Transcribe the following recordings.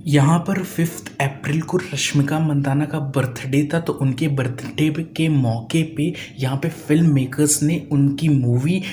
यहाँ पर 5 अप्रैल को रश्मिका मंदाना का बर्थडे था, तो उनके बर्थडे के मौके पे यहाँ पे फिल्म मेकर्स ने उनकी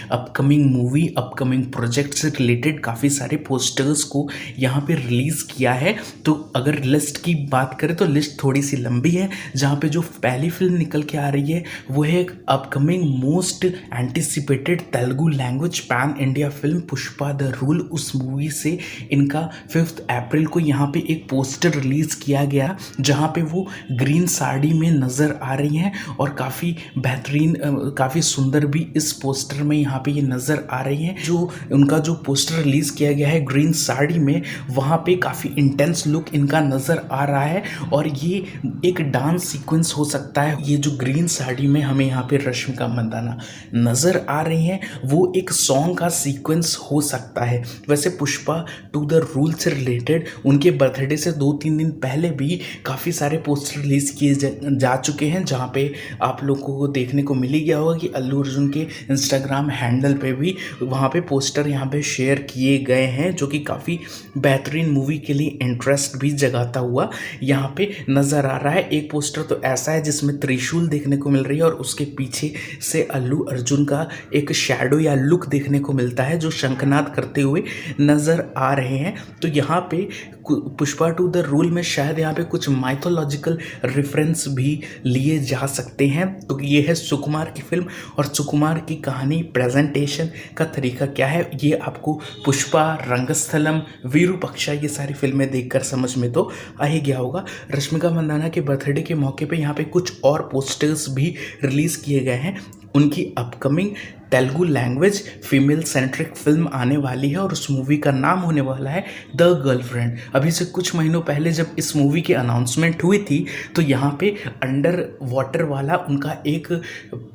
अपकमिंग प्रोजेक्ट से रिलेटेड काफ़ी सारे पोस्टर्स को यहाँ पे रिलीज़ किया है। तो अगर लिस्ट की बात करें तो लिस्ट थोड़ी सी लंबी है। जहाँ पे जो पहली फिल्म निकल के आ रही है वो है एक upcoming most anticipated Telugu language pan India film Pushpa the rule. उस मूवी से इनका 5 अप्रैल को यहाँ पे एक पोस्टर रिलीज किया गया, जहाँ पे वो ग्रीन साड़ी में नज़र आ रही हैं और काफ़ी बेहतरीन, काफ़ी सुंदर भी इस पोस्टर में यहाँ पे ये नज़र आ रही हैं। जो उनका जो पोस्टर रिलीज किया गया है ग्रीन साड़ी में, वहाँ पे काफ़ी इंटेंस लुक इनका नज़र आ रहा है और ये एक डांस सीक्वेंस हो सकता है। ये जो ग्रीन साड़ी में हमें यहाँ पे रश्मिका मंदाना नज़र आ रही हैं वो एक सॉन्ग का सीक्वेंस हो सकता है। वैसे पुष्पा टू द रूल से रिलेटेड उनके बर्थडे से 2-3 दिन पहले भी काफ़ी सारे पोस्टर रिलीज किए जा चुके हैं, जहाँ पे आप लोगों को देखने को मिल ही गया होगा कि अल्लू अर्जुन के इंस्टाग्राम हैंडल पे भी वहाँ पे पोस्टर यहाँ पे शेयर किए गए हैं, जो कि काफ़ी बेहतरीन मूवी के लिए इंटरेस्ट भी जगाता हुआ यहाँ पे नज़र आ रहा है। एक पोस्टर तो ऐसा है जिसमें त्रिशूल देखने को मिल रही है और उसके पीछे से अल्लू अर्जुन का एक शैडो या लुक देखने को मिलता है जो शंखनाद करते हुए नज़र आ रहे हैं। तो यहाँ पे पुष्पा टू द रूल में शायद यहाँ पे कुछ माइथोलॉजिकल रेफरेंस भी लिए जा सकते हैं। तो ये है सुकुमार की फिल्म और सुकुमार की कहानी, प्रेजेंटेशन का तरीका क्या है, ये आपको पुष्पा, रंगस्थलम, वीरूपक्षा ये सारी फिल्में देखकर समझ में तो आ ही गया होगा। रश्मिका मंदाना के बर्थडे के मौके पे यहाँ पे कुछ और पोस्टर्स भी रिलीज़ किए गए हैं। उनकी upcoming Telugu language female centric film आने वाली है और उस मूवी का नाम होने वाला है द गर्लफ्रेंड। अभी से कुछ महीनों पहले जब इस मूवी की अनाउंसमेंट हुई थी तो यहाँ पे अंडर वाटर वाला उनका एक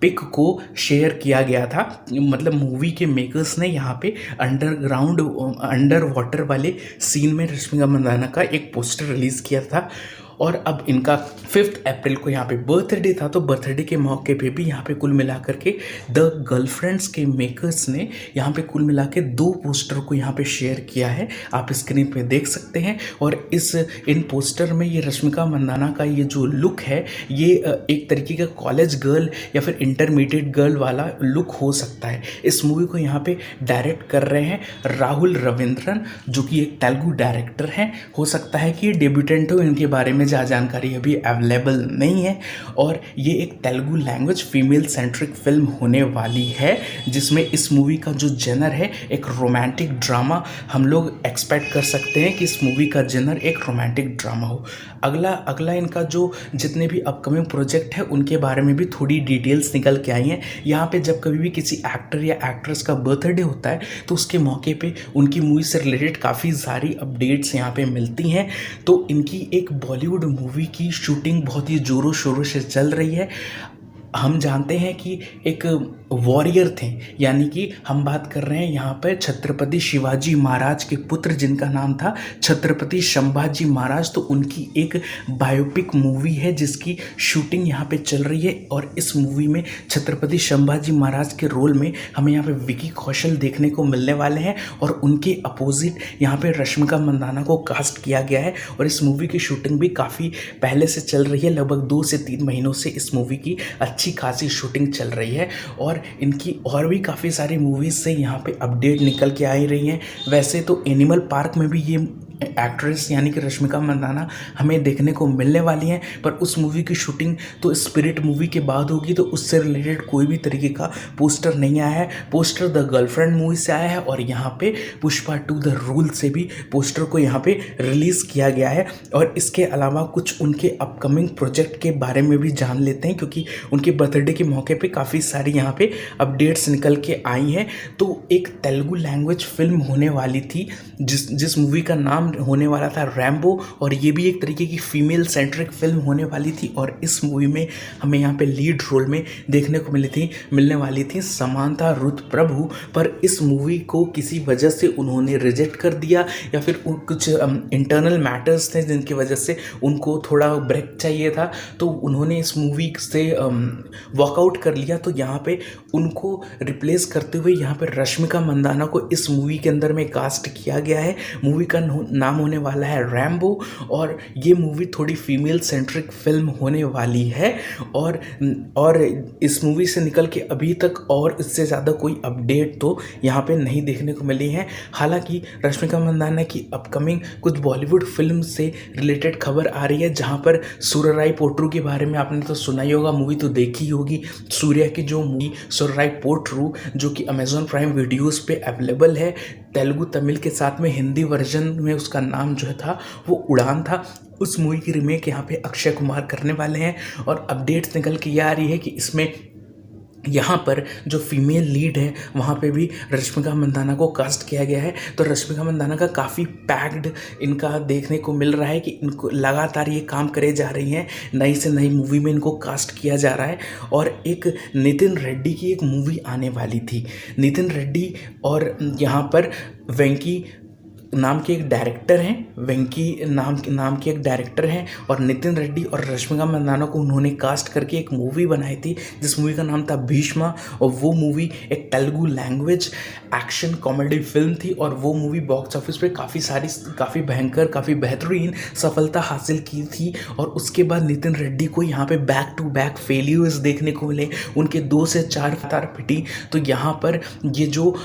पिक को शेयर किया गया था। मतलब मूवी के मेकर्स ने यहाँ पे अंडर वाटर वाले सीन में रश्मिका मंदाना का एक पोस्टर रिलीज़ किया था। और अब इनका 5 अप्रैल को यहाँ पे बर्थडे था, तो बर्थडे के मौके पे भी यहाँ पे कुल मिलाकर के द गर्लफ्रेंड्स के मेकर्स ने यहाँ पे कुल मिला के 2 पोस्टर को यहाँ पे शेयर किया है, आप स्क्रीन पे देख सकते हैं। और इन पोस्टर में ये रश्मिका मंदाना का ये जो लुक है ये एक तरीके का कॉलेज गर्ल या फिर इंटरमीडिएट गर्ल वाला लुक हो सकता है। इस मूवी को यहाँ पे डायरेक्ट कर रहे हैं राहुल रविंद्रन, जो कि एक तेलुगु डायरेक्टर हैं। हो सकता है कि ये डेब्यूटेंट हो, इनके बारे में ज़्यादा जानकारी अभी अवेलेबल नहीं है। और ये एक Telugu language female centric film होने वाली है, जिसमें इस मूवी का जो जेनर है एक रोमांटिक ड्रामा, हम लोग एक्सपेक्ट कर सकते हैं कि इस मूवी का जेनर एक रोमांटिक ड्रामा हो। अगला इनका जो जितने भी अपकमिंग प्रोजेक्ट है उनके बारे में भी थोड़ी डिटेल्स निकल के आई हैं। यहाँ पे जब कभी भी किसी एक्टर या एक्ट्रेस का बर्थडे होता है तो उसके मौके पे उनकी मूवी से रिलेटेड काफ़ी सारी अपडेट्स यहाँ पे मिलती हैं। तो इनकी एक बॉलीवुड मूवी की शूटिंग बहुत ही ज़ोरों शोरों से चल रही है। हम जानते हैं कि एक वॉरियर थे, यानी कि हम बात कर रहे हैं यहाँ पर छत्रपति शिवाजी महाराज के पुत्र जिनका नाम था छत्रपति संभाजी महाराज। तो उनकी एक बायोपिक मूवी है जिसकी शूटिंग यहाँ पे चल रही है और इस मूवी में छत्रपति संभाजी महाराज के रोल में हमें यहाँ पे विकी कौशल देखने को मिलने वाले हैं और उनके अपोजिट यहाँ पे रश्मिका मंदाना को कास्ट किया गया है। और इस मूवी की शूटिंग भी काफ़ी पहले से चल रही है, लगभग 2 से 3 महीनों से इस मूवी की अच्छी खासी शूटिंग चल रही है। और इनकी और भी काफ़ी सारी मूवीज़ से यहाँ पे अपडेट निकल के आ ही रही हैं। वैसे तो एनिमल पार्क में भी ये एक्ट्रेस यानी कि रश्मिका मंदाना हमें देखने को मिलने वाली हैं, पर उस मूवी की शूटिंग तो स्पिरिट मूवी के बाद होगी, तो उससे रिलेटेड कोई भी तरीके का पोस्टर नहीं आया है। पोस्टर द गर्लफ्रेंड मूवी से आया है और यहाँ पे पुष्पा टू द रूल से भी पोस्टर को यहाँ पे रिलीज़ किया गया है। और इसके अलावा कुछ उनके अपकमिंग प्रोजेक्ट के बारे में भी जान लेते हैं, क्योंकि उनके बर्थडे के मौके पे काफ़ी सारी यहाँ पे अपडेट्स निकल के आई हैं। तो एक तेलुगु लैंग्वेज फिल्म होने वाली थी जिस मूवी का नाम होने वाला था रैम्बो, और ये भी एक तरीके की फीमेल सेंट्रिक फिल्म होने वाली थी। और इस मूवी में हमें यहाँ पे लीड रोल में देखने को मिलने वाली थी समांथा रुथ प्रभु, पर इस मूवी को किसी वजह से उन्होंने रिजेक्ट कर दिया या फिर कुछ इंटरनल मैटर्स थे जिनकी वजह से उनको थोड़ा ब्रेक चाहिए था, तो उन्होंने इस मूवी से वॉकआउट कर लिया। तो यहाँ पे उनको रिप्लेस करते हुए यहाँ पे रश्मिका मंदाना को इस मूवी के अंदर में कास्ट किया गया है। मूवी का नाम होने वाला है रैम्बो, और ये मूवी थोड़ी फीमेल सेंट्रिक फिल्म होने वाली है। और इस मूवी से निकल के अभी तक और इससे ज़्यादा कोई अपडेट तो यहाँ पे नहीं देखने को मिली है। हालांकि रश्मिका मंदाना की अपकमिंग कुछ बॉलीवुड फिल्म से रिलेटेड खबर आ रही है, जहाँ पर सुरराई पोट्रू के बारे में आपने तो सुना ही होगा, मूवी तो देखी होगी। सूर्या की जो मूवी सुरराई पोट्रू, जो कि अमेजॉन प्राइम वीडियोस पे अवेलेबल है, तेलुगु तमिल के साथ में हिंदी वर्जन में उसका नाम जो था वो उड़ान था। उस मूवी की रीमेक यहाँ पे अक्षय कुमार करने वाले हैं, और अपडेट्स निकल के ये आ रही है कि इसमें यहाँ पर जो फीमेल लीड है वहाँ पे भी रश्मिका मंदाना को कास्ट किया गया है। तो रश्मिका मंदाना का काफ़ी पैक्ड इनका देखने को मिल रहा है कि इनको लगातार ये काम करे जा रही हैं, नई से नई मूवी में इनको कास्ट किया जा रहा है। और एक नितिन रेड्डी की एक मूवी आने वाली थी, नितिन रेड्डी और यहाँ पर वेंकी नाम के एक डायरेक्टर हैं, वेंकी नाम के एक डायरेक्टर हैं, और नितिन रेड्डी और रश्मिका मंदाना को उन्होंने कास्ट करके एक मूवी बनाई थी जिस मूवी का नाम था भीष्मा। और वो मूवी एक Telugu language action comedy film थी, और वो मूवी बॉक्स ऑफिस पे काफ़ी भयंकर, काफ़ी बेहतरीन सफलता हासिल की थी। और उसके बाद नितिन रेड्डी को यहाँ पे बैक टू बैक फेल्यूर्स देखने को मिले, उनके 2 से 4 तार पिटी। तो यहाँ पर ये जो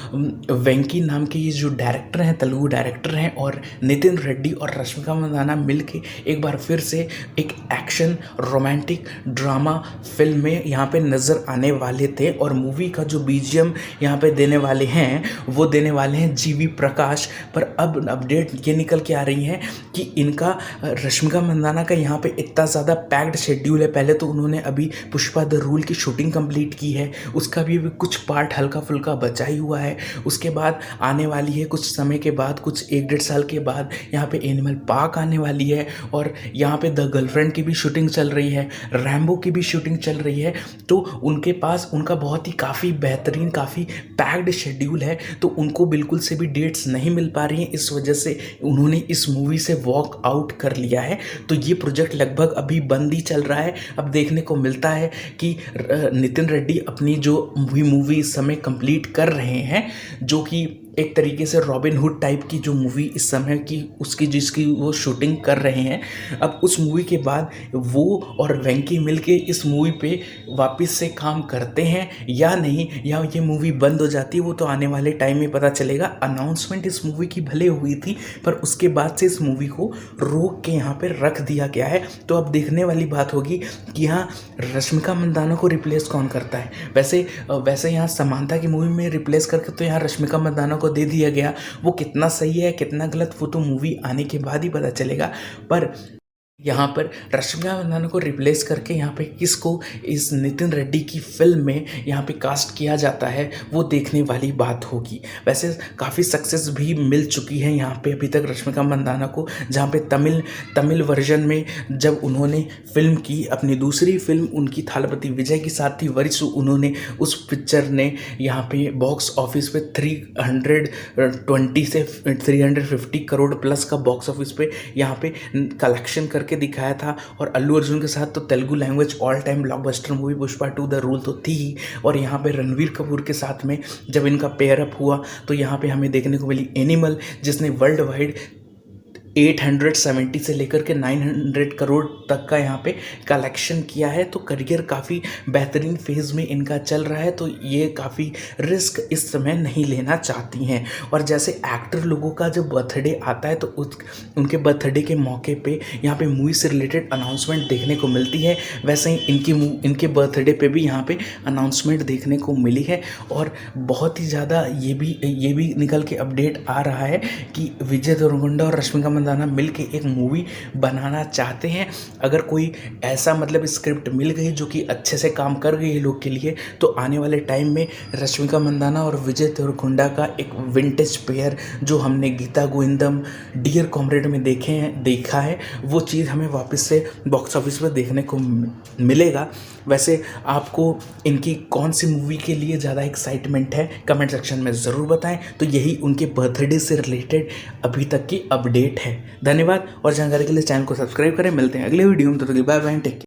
वेंकी नाम के ये जो डायरेक्टर हैं, तेलुगु डायरेक्टर हैं, और नितिन रेड्डी और रश्मिका मंदाना मिलके एक बार फिर से एक एक्शन रोमांटिक ड्रामा फिल्म में यहाँ पे नज़र आने वाले थे। और मूवी का जो बीजीएम यहाँ पे देने वाले हैं वो देने वाले हैं जीवी प्रकाश। पर अब अपडेट ये निकल के आ रही है कि इनका रश्मिका मंदाना का यहाँ पे इतना ज़्यादा पैक्ड शेड्यूल है। पहले तो उन्होंने अभी पुष्पा द रूल की शूटिंग कंप्लीट की है, उसका भी कुछ पार्ट हल्का फुल्का बचा ही हुआ है। उसके बाद आने वाली है कुछ समय के बाद, कुछ 1-1.5 साल के बाद यहाँ पे एनिमल पार्क आने वाली है, और यहाँ पे द गर्लफ्रेंड की भी शूटिंग चल रही है, रैम्बो की भी शूटिंग चल रही है। तो उनके पास उनका बहुत ही काफ़ी बेहतरीन, काफ़ी पैक्ड शेड्यूल है। तो उनको बिल्कुल से भी डेट्स नहीं मिल पा रही हैं, इस वजह से उन्होंने इस मूवी से वॉक आउट कर लिया है। तो ये प्रोजेक्ट लगभग अभी बंद ही चल रहा है। अब देखने को मिलता है कि नितिन रेड्डी अपनी जो मूवी इस समय कंप्लीट कर रहे हैं, जो कि एक तरीके से रॉबिन हुड टाइप की जो मूवी इस समय की उसकी जिसकी वो शूटिंग कर रहे हैं, अब उस मूवी के बाद वो और वेंकी मिलके इस मूवी पे वापस से काम करते हैं या नहीं, या ये मूवी बंद हो जाती है, वो तो आने वाले टाइम में पता चलेगा। अनाउंसमेंट इस मूवी की भले हुई थी, पर उसके बाद से इस मूवी को रोक के यहाँ पर रख दिया गया है। तो अब देखने वाली बात होगी कि यहाँ रश्मिका मंदाना को रिप्लेस कौन करता है। वैसे यहाँ समांथा की मूवी में रिप्लेस करके तो यहाँ रश्मिका मंदाना को दे दिया गया। वो कितना सही है कितना गलत वो तो मूवी आने के बाद ही पता चलेगा। पर यहाँ पर रश्मिका मंदाना को रिप्लेस करके यहाँ पे किसको इस नितिन रेड्डी की फिल्म में यहाँ पे कास्ट किया जाता है, वो देखने वाली बात होगी। वैसे काफ़ी सक्सेस भी मिल चुकी है यहाँ पे अभी तक रश्मिका मंदाना को, जहाँ पे तमिल वर्जन में जब उन्होंने फिल्म की, अपनी दूसरी फिल्म उनकी थालापति विजय के साथ थी वरिसु, उन्होंने उस पिक्चर ने यहाँ पे बॉक्स ऑफिस पे 320 से 350 करोड़ प्लस का बॉक्स ऑफिस पे यहाँ पे कलेक्शन करके दिखाया था। और अल्लू अर्जुन के साथ तो Telugu language all time blockbuster movie Pushpa 2 the rule तो थी ही, और यहाँ पे रणवीर कपूर के साथ में जब इनका पेयर अप हुआ तो यहाँ पे हमें देखने को मिली एनिमल, जिसने वर्ल्ड वाइड 870 से लेकर के 900 करोड़ तक का यहाँ पे कलेक्शन किया है। तो करियर काफ़ी बेहतरीन फेज़ में इनका चल रहा है। तो ये काफ़ी रिस्क इस समय नहीं लेना चाहती हैं। और जैसे एक्टर लोगों का जब बर्थडे आता है तो उनके बर्थडे के मौके पे यहाँ पे मूवी से रिलेटेड अनाउंसमेंट देखने को मिलती है, वैसे ही इनके बर्थडे पे भी यहाँ पे अनाउंसमेंट देखने को मिली है। और बहुत ही ज़्यादा ये भी निकल के अपडेट आ रहा है कि विजय देवरकोंडा और रश्मिका मंदाना मिलके एक मूवी बनाना चाहते हैं। अगर कोई ऐसा मतलब स्क्रिप्ट मिल गई जो कि अच्छे से काम कर गई है लोग के लिए, तो आने वाले टाइम में रश्मिका मंदाना और विजय देवरकोंडा का एक विंटेज पेयर जो हमने गीता गोविंदम डियर कॉमरेड में देखा है, वो चीज़ हमें वापस से बॉक्स ऑफिस पर देखने को मिलेगा। वैसे आपको इनकी कौन सी मूवी के लिए ज़्यादा एक्साइटमेंट है कमेंट सेक्शन में ज़रूर बताएं। तो यही उनके बर्थडे से रिलेटेड अभी तक की अपडेट है। धन्यवाद, और जानकारी के लिए चैनल को सब्सक्राइब करें। मिलते हैं अगले वीडियो में, तो बाय बाय, टेक केयर।